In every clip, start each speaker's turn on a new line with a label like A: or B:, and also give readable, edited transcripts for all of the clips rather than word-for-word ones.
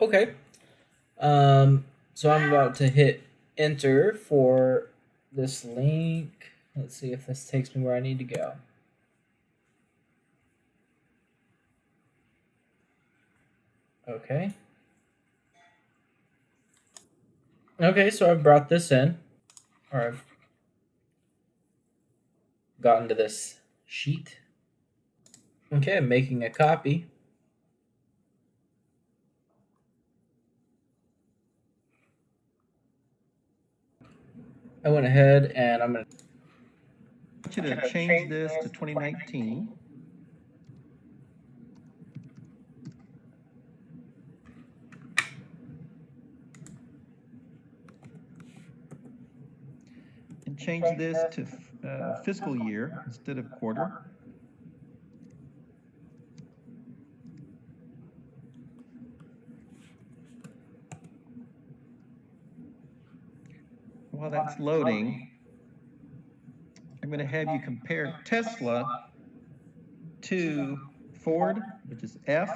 A: Okay. Um, so I'm about to hit enter for this link. Let's see if this takes me where I need to go. Okay. Okay, so I've brought this in, or I've gotten to this sheet. Okay, I'm making a copy. I went ahead and I'm going
B: I want you to change this to 2019. And change this to fiscal year instead of quarter. While that's loading, I'm going to have you compare Tesla to Ford, which is F.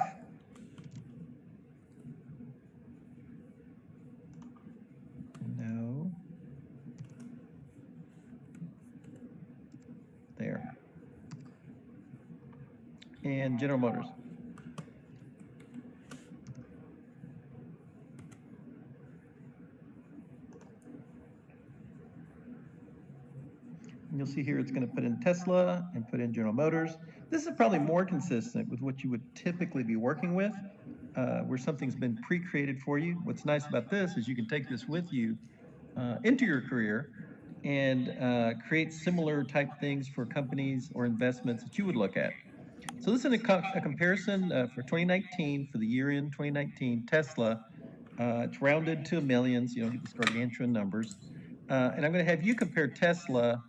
B: No. There. And General Motors. And you'll see here it's going to put in Tesla and put in General Motors. This is probably more consistent with what you would typically be working with, where something's been pre-created for you. What's nice about this is you can take this with you into your career and create similar type things for companies or investments that you would look at. So this is a comparison for 2019, for the year in 2019, Tesla. It's rounded to millions, you don't get these gargantuan numbers. And I'm going to have you compare Tesla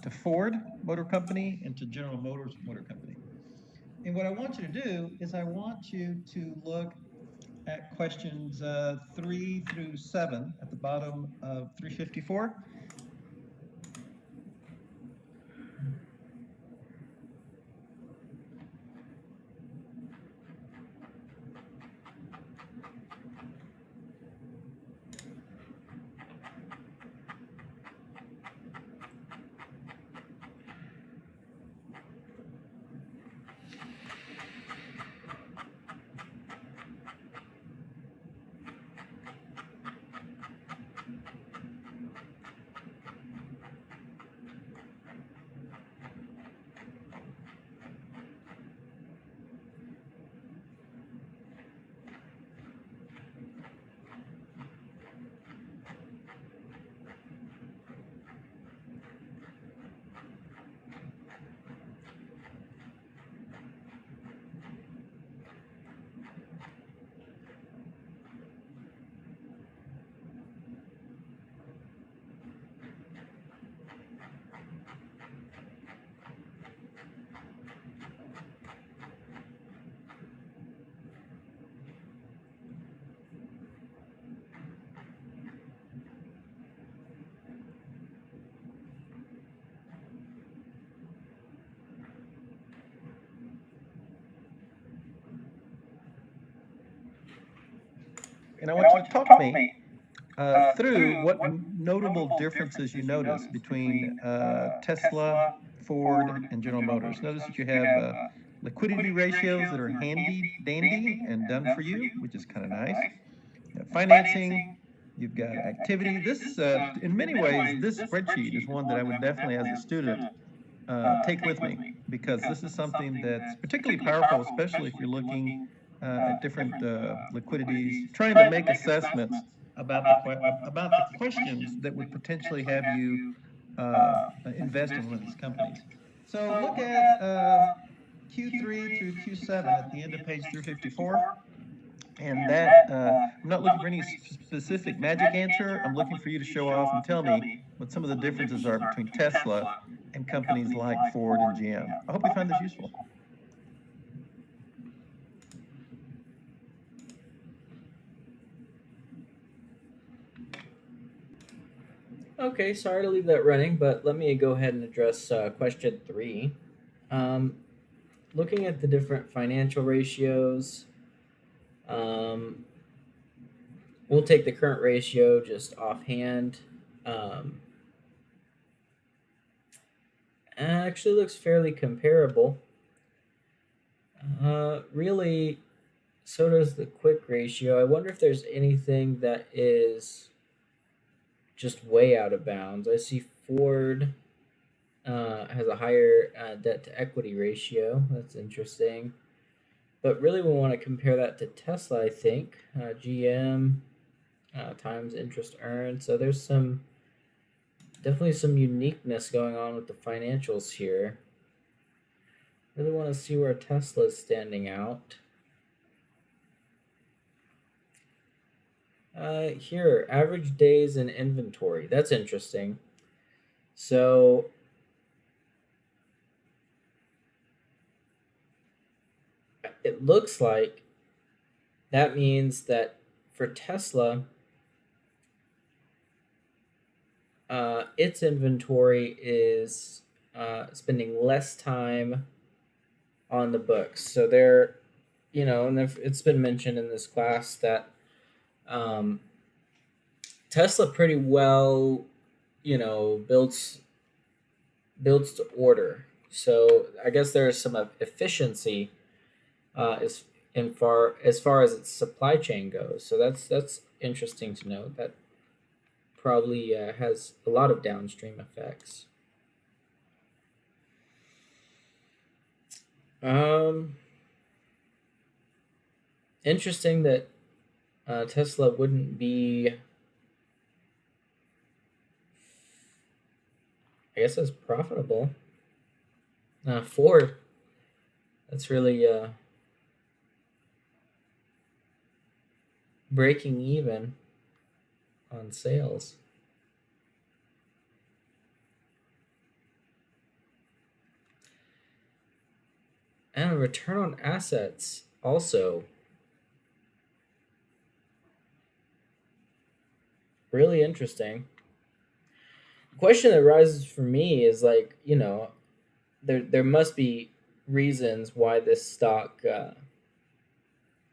B: to Ford Motor Company and to General Motors Motor Company. And what I want you to do is I want you to look at questions 3 through 7 at the bottom of 354. And I want you to talk to me through what notable differences you notice between Tesla, Ford, and General Motors. Notice that you have liquidity ratios that are handy dandy and done for you, which is kind of nice. You have financing, you've got activity. This, in many ways, this spreadsheet is one that I would definitely, as a student, take with me, because this is something that's particularly powerful, especially if you're looking at different liquidities, trying to make assessments about the questions that would potentially have you invest in one of these companies. So look at Q3 through Q7 at the end of page 354. And that, I'm not looking for any specific magic answer. I'm looking for you to show off and tell me what some of the differences are between Tesla and companies like Ford and GM. I hope you find this useful.
A: Okay, sorry to leave that running, but let me go ahead and address question 3. Um, Looking at the different financial ratios, um, We'll take the current ratio just offhand. Um, Actually looks fairly comparable. Really, so does the quick ratio. I wonder if there's anything that is just way out of bounds. I see Ford has a higher debt to equity ratio. That's interesting. But really, we want to compare that to Tesla, I think. GM times interest earned. So there's definitely some uniqueness going on with the financials here. Really want to see where Tesla is standing out. Here, average days in inventory. That's interesting. So it looks like that means that for Tesla, its inventory is spending less time on the books. So they're, and it's been mentioned in this class that um, Tesla pretty well, builds to order. So I guess there's some efficiency as far as its supply chain goes. So that's interesting to note. That probably has a lot of downstream effects. Um, Interesting that Tesla wouldn't be, I guess, as profitable. Ford, that's really breaking even on sales. And return on assets also really interesting. The question that arises for me is like, there must be reasons why this stock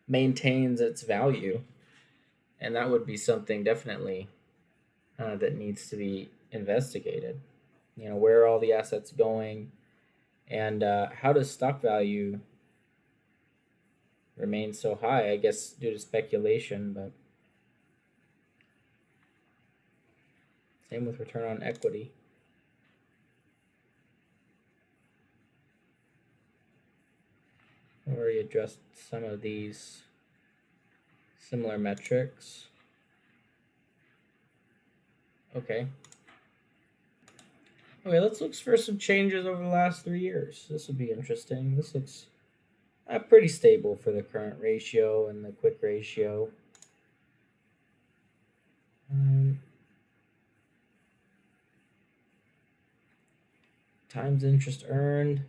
A: maintains its value, and that would be something definitely that needs to be investigated. Where are all the assets going, and how does stock value remain so high? I guess due to speculation, but same with return on equity. Already addressed some of these similar metrics. Okay. Okay, let's look for some changes over the last 3 years. This would be interesting. This looks pretty stable for the current ratio and the quick ratio. Times interest earned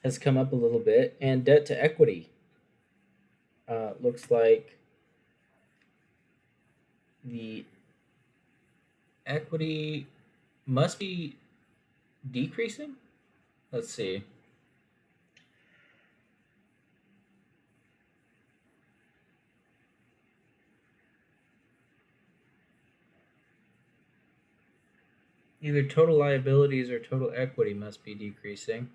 A: has come up a little bit, and debt to equity looks like the equity must be decreasing. Let's see. Either total liabilities or total equity must be decreasing.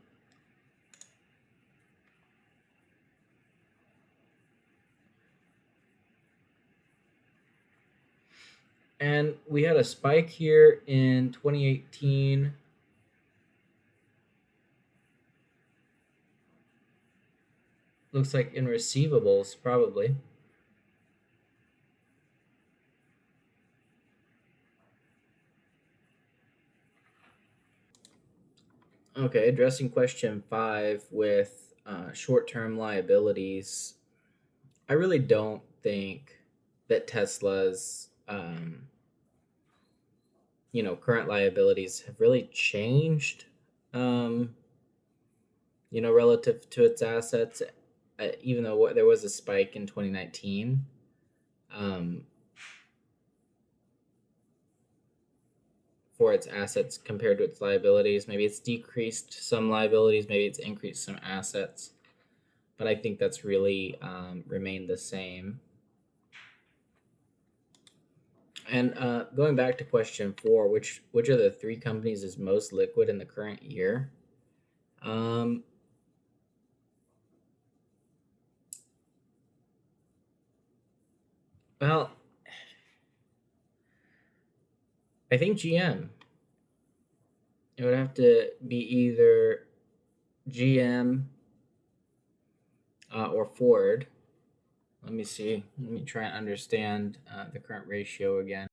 A: And we had a spike here in 2018. Looks like in receivables, probably. Okay, addressing question 5 with short-term liabilities. I really don't think that Tesla's current liabilities have really changed relative to its assets, even though there was a spike in 2019. For its assets compared to its liabilities. Maybe it's decreased some liabilities, maybe it's increased some assets, but I think that's really remained the same. And going back to question 4, which of the three companies is most liquid in the current year? Um, well, I think GM. It would have to be either GM or Ford. Let me see. Let me try and understand the current ratio again.